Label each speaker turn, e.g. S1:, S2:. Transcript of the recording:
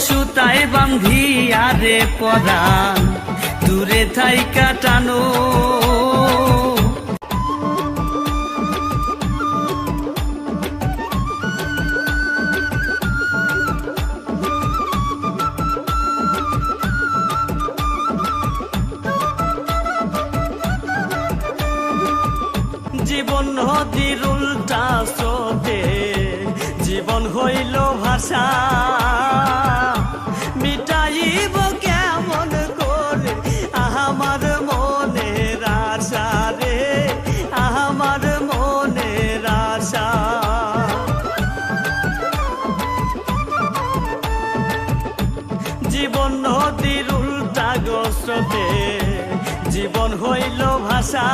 S1: সুতায় বান্ধিয়া রে পরাণ দূরে থাইকা টানো। জীবন নদীর উল্টা স্রোতে জীবন হইল ভাষা, মিটাইব কেমন করে আমার মনের আশা রে, আমার মনের আশা। জীবন নদীর উল্টা স্রোতে জীবন হইল ভাষা।